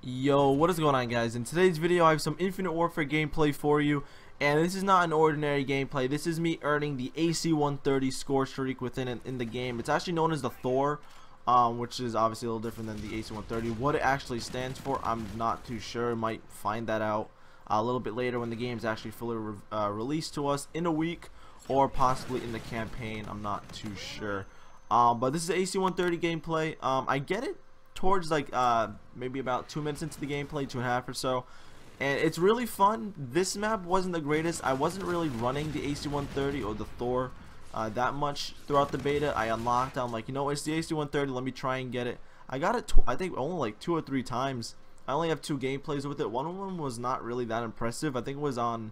Yo, what is going on, guys? In today's video I have some Infinite Warfare gameplay for you, and this is not an ordinary gameplay. This is me earning the AC130 score streak in the game. It's actually known as the T.H.O.R, which is obviously a little different than the AC130. What it actually stands for, I'm not too sure. Might find that out a little bit later when the game is actually fully released to us in a week, or possibly in the campaign. I'm not too sure. But this is AC130 gameplay. I get it towards like maybe about 2 minutes into the gameplay, 2.5 or so, and it's really fun. This map wasn't the greatest. I wasn't really running the AC130 or the T.H.O.R that much throughout the beta. I unlocked, I'm like, you know, it's the AC130, let me try and get it. I got it I think only like 2 or 3 times. I only have 2 gameplays with it. One of them was not really that impressive. I think it was on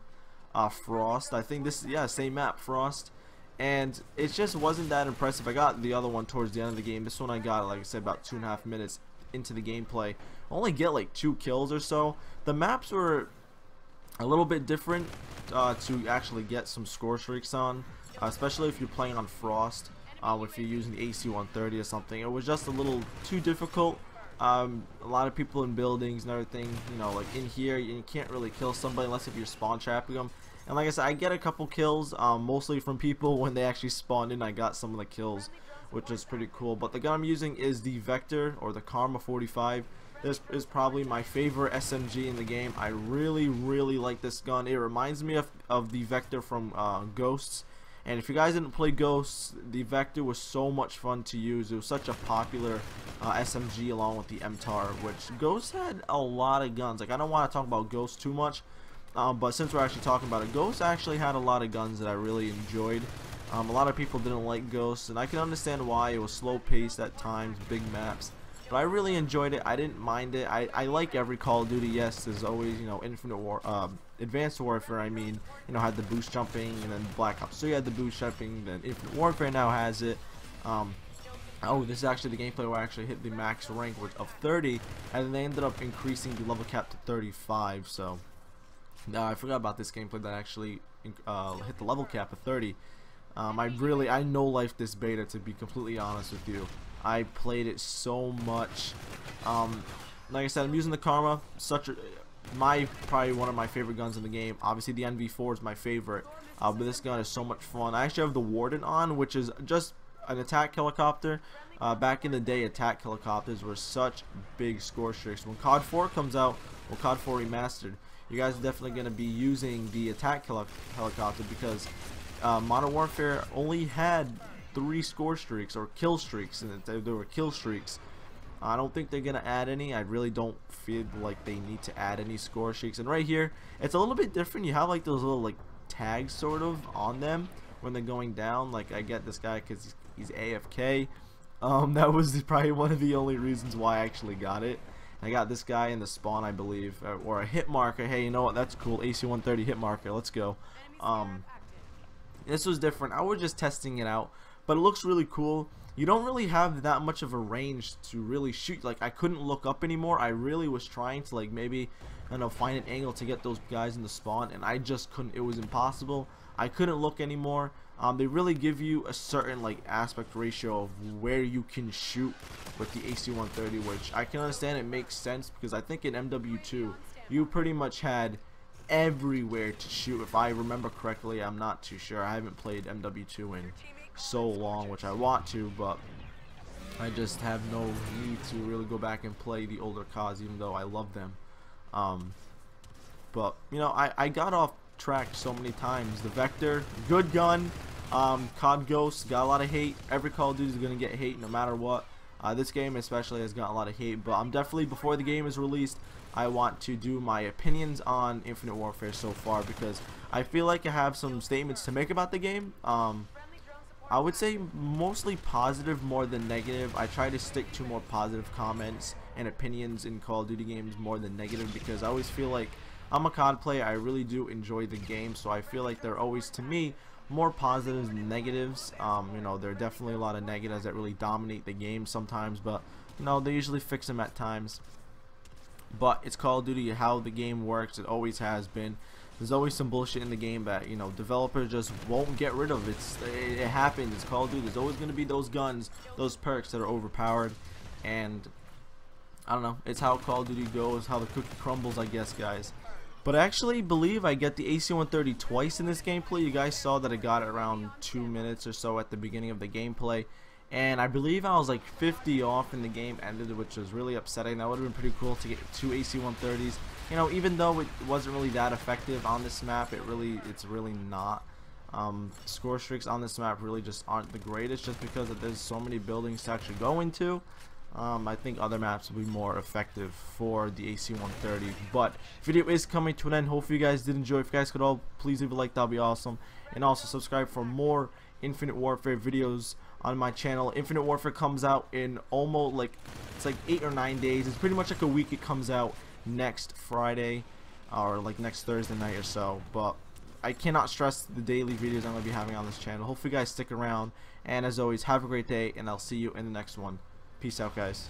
Frost. I think this, yeah, same map, Frost, and it just wasn't that impressive. I got the other one towards the end of the game. This one I got, like I said, about 2.5 minutes into the gameplay. I only get like 2 kills or so. The maps were a little bit different to actually get some score streaks on, especially if you're playing on Frost. If you're using the AC130 or something, it was just a little too difficult. A lot of people in buildings and everything, you know, like in here, you can't really kill somebody unless if you're spawn trapping them. And like I said, I get a couple kills, mostly from people when they actually spawned in. I got some of the kills, which is pretty cool. But the gun I'm using is the Vector, or the Karma 45. This is probably my favorite SMG in the game. I really like this gun. It reminds me of the Vector from Ghosts. And if you guys didn't play Ghosts, the Vector was so much fun to use. It was such a popular SMG along with the M.T.O.R, which Ghosts had a lot of guns. Like, I don't want to talk about Ghosts too much, but since we're actually talking about it, Ghosts actually had a lot of guns that I really enjoyed. A lot of people didn't like Ghosts, and I can understand why. It was slow paced at times, big maps, but I really enjoyed it. I didn't mind it. I like every Call of Duty. Yes, there's always, you know, Advanced Warfare, I mean, you know, had the boost jumping, and then Black Ops 3 had the boost jumping, then Infinite Warfare now has it. Oh, this is actually the gameplay where I actually hit the max rank of 30, and then they ended up increasing the level cap to 35, so I forgot about this gameplay that actually hit the level cap of 30. I no-life this beta, to be completely honest with you. I played it so much. Like I said, I'm using the Karma, probably one of my favorite guns in the game. Obviously the NV4 is my favorite, but this gun is so much fun. I actually have the Warden on, which is just an attack helicopter. Back in the day, attack helicopters were such big score streaks. When COD 4 comes out, well, COD 4 Remastered, you guys are definitely going to be using the attack helicopter, because Modern Warfare only had 3 score streaks, or kill streaks, and there were kill streaks. I don't think they're going to add any. I really don't feel like they need to add any score streaks. And right here, it's a little bit different. You have like those little like tags sort of on them when they're going down. Like, I get this guy because he's AFK. That was probably one of the only reasons why I actually got it. I got this guy in the spawn, I believe, or a hit marker. Hey, you know what? That's cool. AC130 hit marker. Let's go. This was different. I was just testing it out, but it looks really cool. You don't really have that much of a range to really shoot. Like, I couldn't look up anymore. I really was trying to, like, maybe, I don't know, find an angle to get those guys in the spawn, and I just couldn't. It was impossible. I couldn't look anymore. They really give you a certain, like, aspect ratio of where you can shoot with the AC130, which I can understand. It makes sense, because I think in MW2 you pretty much had everywhere to shoot, if I remember correctly. I'm not too sure. I haven't played MW2 in so long, which I want to, but I just have no need to really go back and play the older CODs, even though I love them. But you know, I got off track so many times. The Vector, good gun. COD Ghosts got a lot of hate. Every Call of Duty is gonna get hate no matter what. This game especially has gotten a lot of hate, but I'm definitely, before the game is released, I want to do my opinions on Infinite Warfare so far, because I feel like I have some statements to make about the game. I would say mostly positive more than negative. I try to stick to more positive comments and opinions in Call of Duty games more than negative, because I always feel like, I'm a COD player, I really do enjoy the game, so I feel like they're always, to me, more positives than negatives. You know, there are definitely a lot of negatives that really dominate the game sometimes, but you know, they usually fix them at times. But it's Call of Duty, how the game works. It always has been. There's always some bullshit in the game that, you know, developers just won't get rid of. It happens. It's Call of Duty. There's always going to be those guns, those perks that are overpowered, and I don't know, it's how Call of Duty goes, how the cookie crumbles, I guess, guys. But I actually believe I get the AC130 twice in this gameplay. You guys saw that I got it around 2 minutes or so at the beginning of the gameplay. And I believe I was like 50 off and the game ended, which was really upsetting. That would have been pretty cool to get 2 AC130s. You know, even though it wasn't really that effective on this map, it's really not. Score streaks on this map really just aren't the greatest, just because there's so many buildings to actually go into. I think other maps will be more effective for the AC130. But video is coming to an end. Hopefully you guys did enjoy. If you guys could all please leave a like, that'll be awesome. And also subscribe for more Infinite Warfare videos on my channel. Infinite Warfare comes out in almost it's like 8 or 9 days. It's pretty much like a week. It comes out next Friday or like next Thursday night or so. But I cannot stress the daily videos I'm going to be having on this channel. Hopefully you guys stick around. And as always, have a great day, and I'll see you in the next one. Peace out, guys.